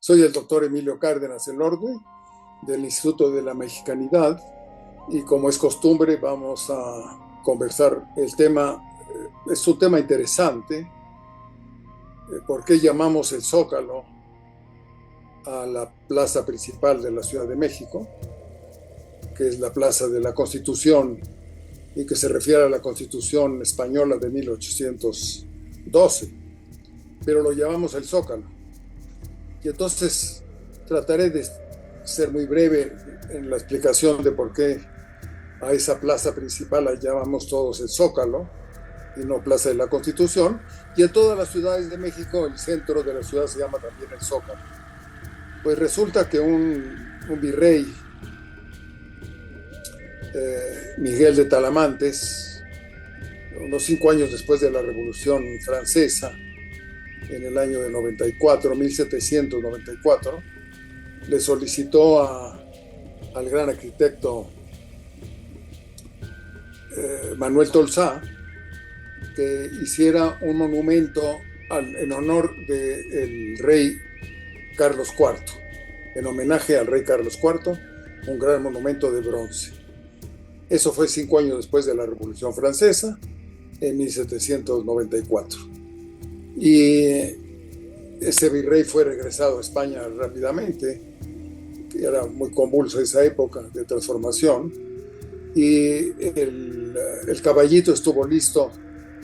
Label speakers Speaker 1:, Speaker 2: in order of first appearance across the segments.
Speaker 1: Soy el doctor Emilio Cárdenas Elordi del Instituto de la Mexicanidad y como es costumbre vamos a conversar el tema, es un tema interesante, ¿por qué llamamos el Zócalo a la plaza principal de la Ciudad de México, que es la Plaza de la Constitución y que se refiere a la Constitución española de 1812, pero lo llamamos el Zócalo? Y entonces trataré de ser muy breve en la explicación de por qué a esa plaza principal la llamamos todos el Zócalo y no Plaza de la Constitución. Y en todas las ciudades de México el centro de la ciudad se llama también el Zócalo. Pues resulta que un virrey, Miguel de Talamantes, unos 5 años después de la Revolución Francesa, en el año de 94, 1794, le solicitó al gran arquitecto Manuel Tolsá que hiciera un monumento en honor del rey Carlos IV, en homenaje al rey Carlos IV, un gran monumento de bronce. Eso fue 5 años después de la Revolución Francesa, en 1794. Y ese virrey fue regresado a España rápidamente, que era muy convulsa esa época de transformación, y el caballito estuvo listo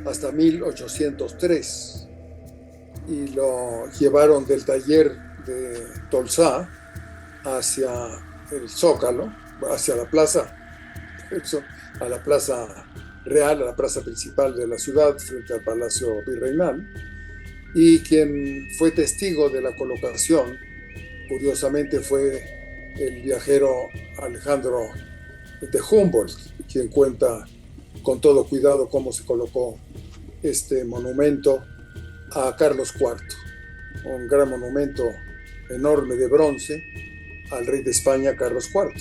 Speaker 1: hasta 1803 y lo llevaron del taller de Tolsá hacia el Zócalo, hacia la plaza, a la plaza real, a la plaza principal de la ciudad, frente al Palacio Virreinal, y quien fue testigo de la colocación, curiosamente, fue el viajero Alejandro de Humboldt, quien cuenta con todo cuidado cómo se colocó este monumento a Carlos IV, un gran monumento enorme de bronce al rey de España, Carlos IV,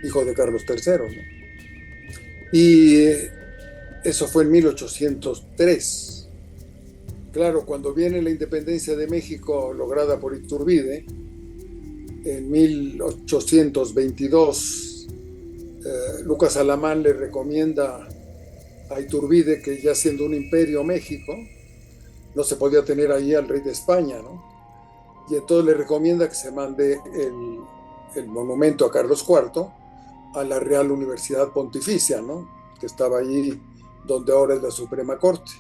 Speaker 1: hijo de Carlos III, ¿no? Y eso fue en 1803. Claro, cuando viene la independencia de México lograda por Iturbide, en 1822, Lucas Alamán le recomienda a Iturbide que, ya siendo un imperio México, no se podía tener ahí al rey de España, ¿no? Y entonces le recomienda que se mande el monumento a Carlos IV a la Real Universidad Pontificia, ¿no?, que estaba allí donde ahora es la Suprema Corte.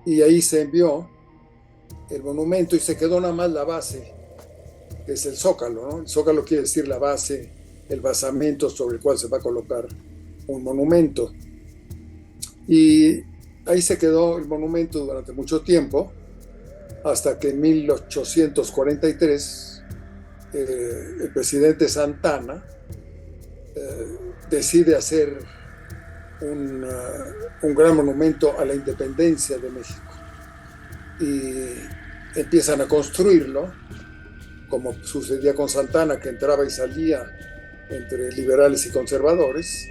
Speaker 1: Y ahí se envió el monumento y se quedó nada más la base, que es el Zócalo, ¿no? El Zócalo quiere decir la base, el basamento sobre el cual se va a colocar un monumento. Y ahí se quedó el monumento durante mucho tiempo, hasta que en 1843 el presidente Santana decide hacer un gran monumento a la independencia de México. Y empiezan a construirlo, como sucedía con Santana, que entraba y salía entre liberales y conservadores.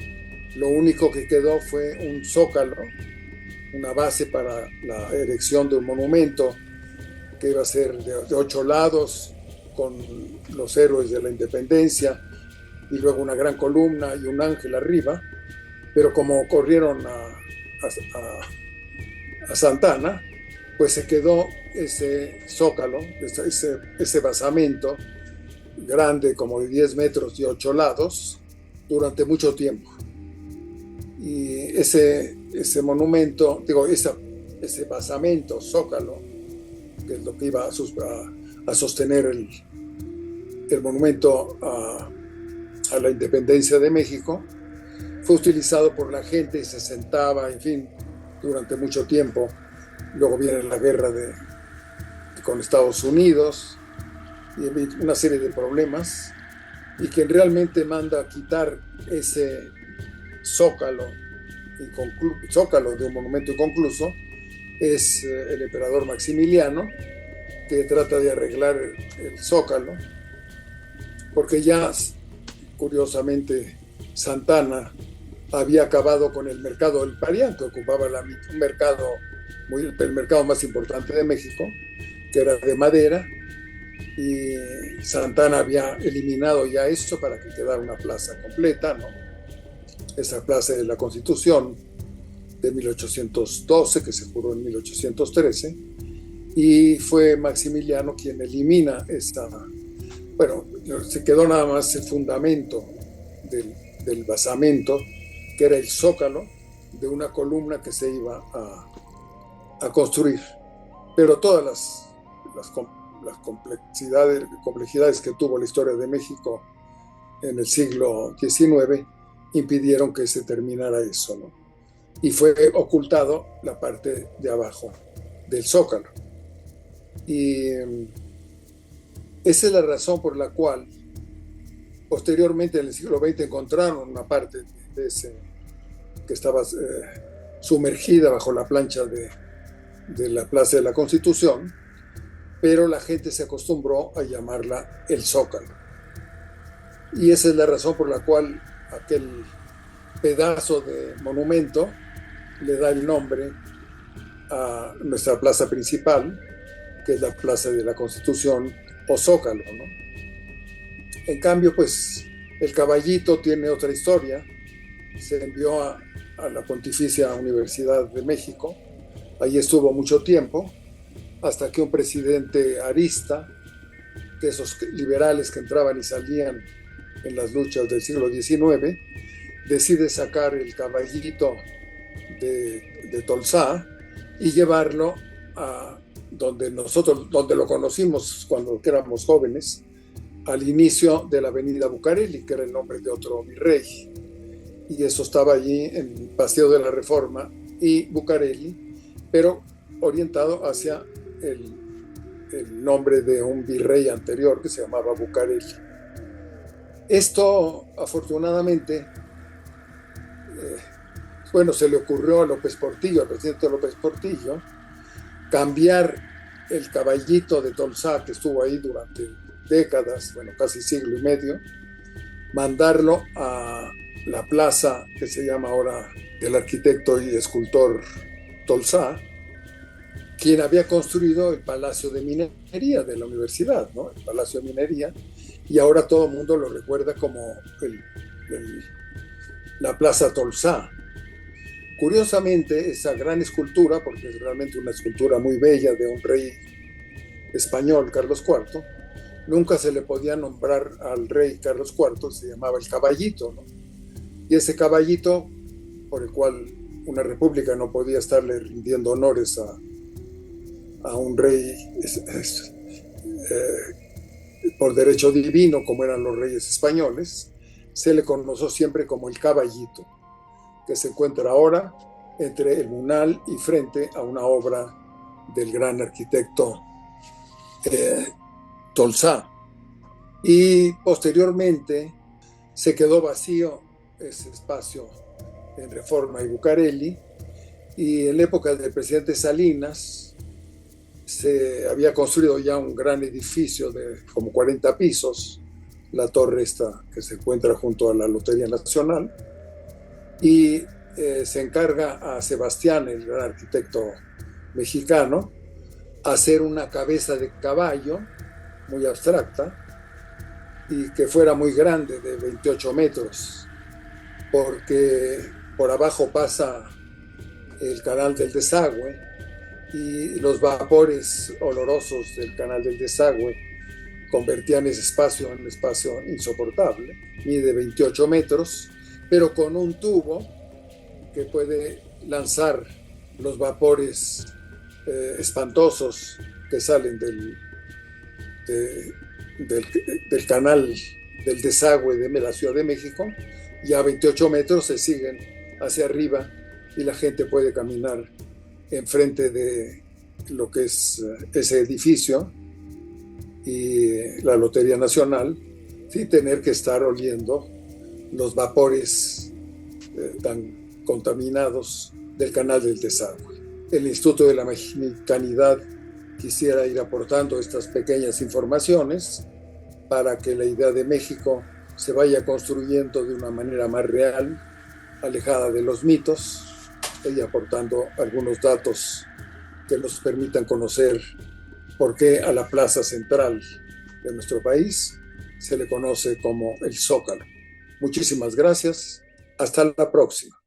Speaker 1: Lo único que quedó fue un zócalo, una base para la erección de un monumento que iba a ser de 8 lados, con los héroes de la independencia, y luego una gran columna y un ángel arriba. Pero como corrieron a Santana, pues se quedó ese zócalo, ese basamento grande, como de 10 metros y 8 lados, durante mucho tiempo. Y ese monumento, digo, ese basamento, zócalo, que es lo que iba a sostener el monumento a la independencia de México, fue utilizado por la gente y se sentaba, en fin, durante mucho tiempo. Luego viene la guerra con Estados Unidos y una serie de problemas, y quien realmente manda a quitar ese zócalo, zócalo de un monumento inconcluso, es el emperador Maximiliano, que trata de arreglar el zócalo, porque ya, curiosamente, Santana había acabado con el mercado del Parián, que ocupaba un mercado, el mercado más importante de México, que era de madera, y Santana había eliminado ya esto para que quedara una plaza completa, ¿no? Esa plaza de la Constitución de 1812, que se juró en 1813, y fue Maximiliano quien elimina esta, bueno, se quedó nada más el fundamento del basamento, que era el zócalo de una columna que se iba a construir. Pero todas las complejidades que tuvo la historia de México en el siglo XIX impidieron que se terminara eso, ¿no? Y fue ocultado la parte de abajo del zócalo. Y esa es la razón por la cual posteriormente en el siglo XX encontraron una parte de ese que estaba sumergida bajo la plancha de la Plaza de la Constitución, pero la gente se acostumbró a llamarla el Zócalo. Y esa es la razón por la cual aquel pedazo de monumento le da el nombre a nuestra plaza principal, que es la Plaza de la Constitución o Zócalo, ¿no? En cambio, pues el caballito tiene otra historia. Se envió a la Pontificia Universidad de México. Allí estuvo mucho tiempo, hasta que un presidente arista, de esos liberales que entraban y salían en las luchas del siglo XIX, decide sacar el caballito de Tolsá y llevarlo a donde lo conocimos cuando éramos jóvenes, al inicio de la avenida Bucareli, que era el nombre de otro virrey. Y eso estaba allí en Paseo de la Reforma y Bucareli, pero orientado hacia el nombre de un virrey anterior que se llamaba Bucareli. Esto, afortunadamente, se le ocurrió a López Portillo, al presidente López Portillo, cambiar el caballito de Tolsá, que estuvo ahí durante décadas, casi siglo y medio, mandarlo a la plaza que se llama ahora del arquitecto y escultor Tolsá, quien había construido el Palacio de Minería de la universidad, ¿no? El Palacio de Minería, y ahora todo el mundo lo recuerda como la Plaza Tolsá. Curiosamente, esa gran escultura, porque es realmente una escultura muy bella de un rey español, Carlos IV, nunca se le podía nombrar al rey Carlos IV, se llamaba el caballito, ¿no? Y ese caballito, por el cual una república no podía estarle rindiendo honores a un rey por derecho divino, como eran los reyes españoles, se le conoció siempre como el caballito, que se encuentra ahora entre el Munal y frente a una obra del gran arquitecto Tolsá. Y posteriormente se quedó vacío ese espacio en Reforma y Bucareli, y en la época del presidente Salinas se había construido ya un gran edificio de como 40 pisos, la torre esta que se encuentra junto a la Lotería Nacional, y se encarga a Sebastián, el gran arquitecto mexicano, hacer una cabeza de caballo muy abstracta y que fuera muy grande, de 28 metros, porque por abajo pasa el canal del desagüe y los vapores olorosos del canal del desagüe convertían ese espacio en un espacio insoportable. Mide 28 metros, pero con un tubo que puede lanzar los vapores espantosos que salen del canal del desagüe de la Ciudad de México, y a 28 metros se siguen hacia arriba y la gente puede caminar enfrente de lo que es ese edificio y la Lotería Nacional sin tener que estar oliendo los vapores tan contaminados del canal del desagüe. El Instituto de la Mexicanidad quisiera ir aportando estas pequeñas informaciones para que la idea de México se vaya construyendo de una manera más real, alejada de los mitos, y aportando algunos datos que nos permitan conocer por qué a la plaza central de nuestro país se le conoce como el Zócalo. Muchísimas gracias. Hasta la próxima.